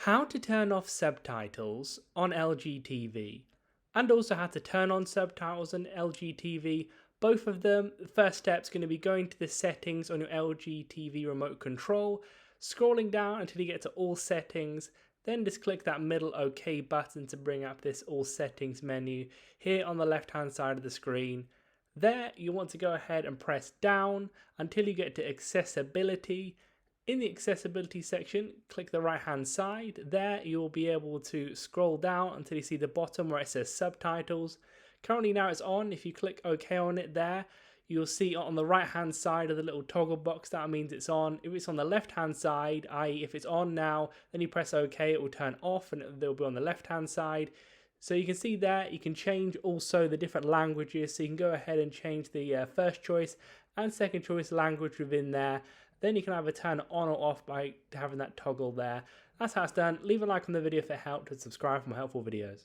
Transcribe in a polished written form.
How to turn off subtitles on LG TV, and also how to turn on subtitles on LG TV. Both of them, the first step is going to be going to the settings on your LG TV remote control, scrolling down until you get to all settings, then just click that middle OK button to bring up this all settings menu here on the left hand side of the screen. There you want to go ahead and press down until you get to accessibility. In the accessibility section, click the right hand side. There you'll be able to scroll down until you see the bottom where it says subtitles. Currently now it's on. If you click OK on it there, you'll see on the right hand side of the little toggle box, that means it's on. If it's on the left hand side, i.e. if it's on now, then you press OK, it will turn off and it'll be on the left hand side. So you can see there, you can change also the different languages. So you can go ahead and change the first choice and second choice language within there. Then you can either turn it on or off by having that toggle there. That's how it's done. Leave a like on the video if it helped and subscribe for more helpful videos.